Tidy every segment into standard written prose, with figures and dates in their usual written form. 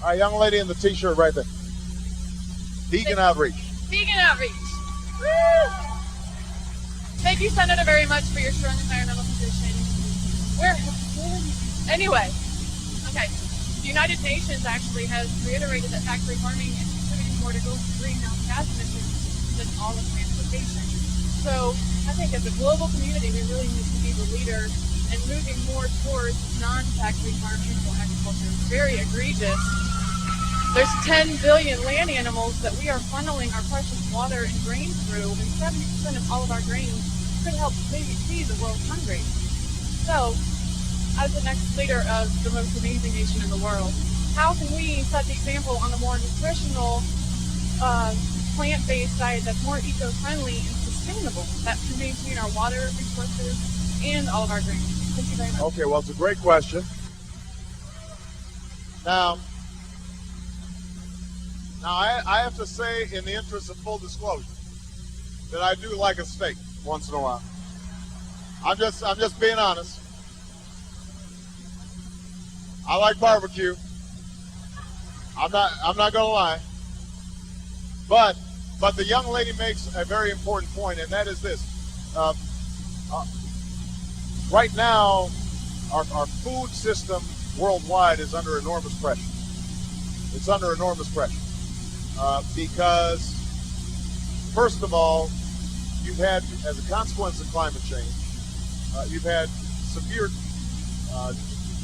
All right, young lady in the T-shirt right there. Vegan outreach. Vegan outreach. Woo! Thank you, Senator, very much for your strong environmental position. Anyway, okay. The United Nations actually has reiterated that factory farming is contributing more to greenhouse gas emissions than all of transportation. So I think as a global community, we really need to be the leader in moving more towards non-factory farm animal agriculture. It's very egregious. There's 10 billion land animals that we are funneling our precious water and grain through, and 70% of all of our grains could help feed the world hungry. So, as the next leader of the most amazing nation in the world, how can we set the example on a more nutritional, plant-based diet that's more eco-friendly and sustainable, that can maintain our water resources and all of our grains? Thank you very much. Okay, well, it's a great question. Now I have to say, in the interest of full disclosure, that I do like a steak once in a while. I'm just being honest. I like barbecue. I'm not gonna lie. But the young lady makes a very important point, and that is this. Right now, our food system worldwide is under enormous pressure. It's under enormous pressure. Because, first of all, you've had, as a consequence of climate change, you've had severe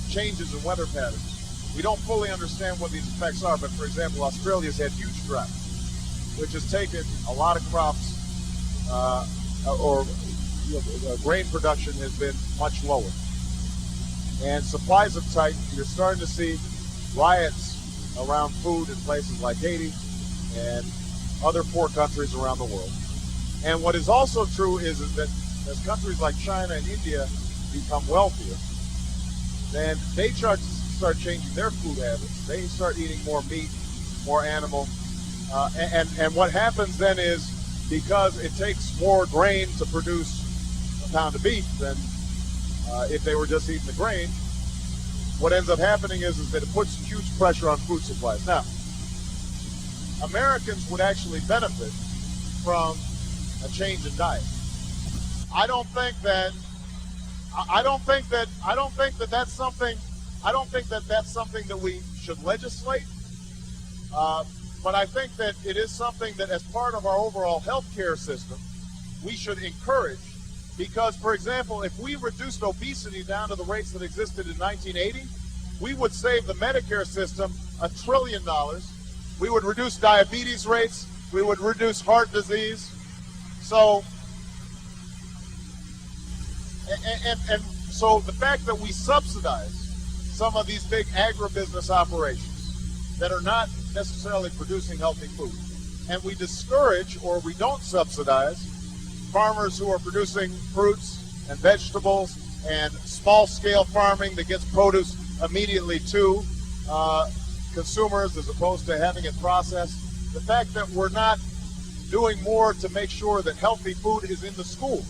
changes in weather patterns. We don't fully understand what these effects are, but for example, Australia's had huge droughts, which has taken a lot of crops, grain production has been much lower. And supplies have tightened. You're starting to see riots around food in places like Haiti and other poor countries around the world. And what is also true is that as countries like China and India become wealthier, then they start changing their food habits. They start eating more meat, more animal. And what happens then is, because it takes more grain to produce a pound of beef than if they were just eating the grain, what ends up happening is that it puts huge pressure on food supplies. Now, Americans would actually benefit from a change in diet. I don't think that that's something that we should legislate. But I think that it is something that, as part of our overall healthcare system, we should encourage. Because, for example, if we reduced obesity down to the rates that existed in 1980, we would save the Medicare system $1 trillion. We would reduce diabetes rates. We would reduce heart disease. So, so the fact that we subsidize some of these big agribusiness operations that are not necessarily producing healthy food, and we discourage, or we don't subsidize, farmers who are producing fruits and vegetables and small-scale farming that gets produce immediately to consumers as opposed to having it processed. The fact that we're not doing more to make sure that healthy food is in the schools,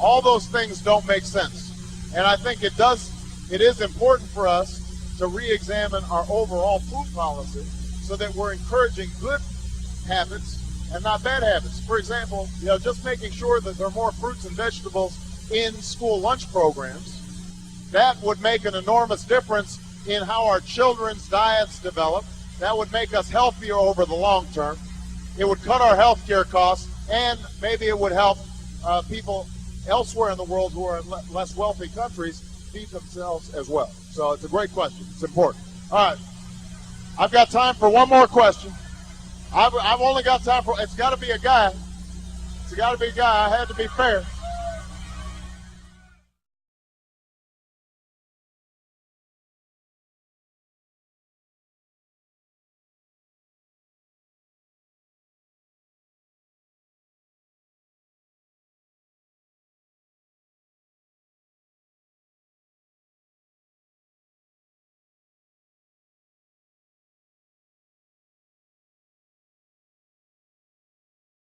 all those things don't make sense. And I think it is important for us to re-examine our overall food policy so that we're encouraging good habits and not bad habits. For example, just making sure that there are more fruits and vegetables in school lunch programs. That would make an enormous difference in how our children's diets develop. That would make us healthier over the long term. It would cut our healthcare costs, and maybe it would help people elsewhere in the world who are in less wealthy countries feed themselves as well. So it's a great question. It's important. All right. I've got time for one more question. I've only got time for, it's got to be a guy. It's got to be a guy. I had to be fair.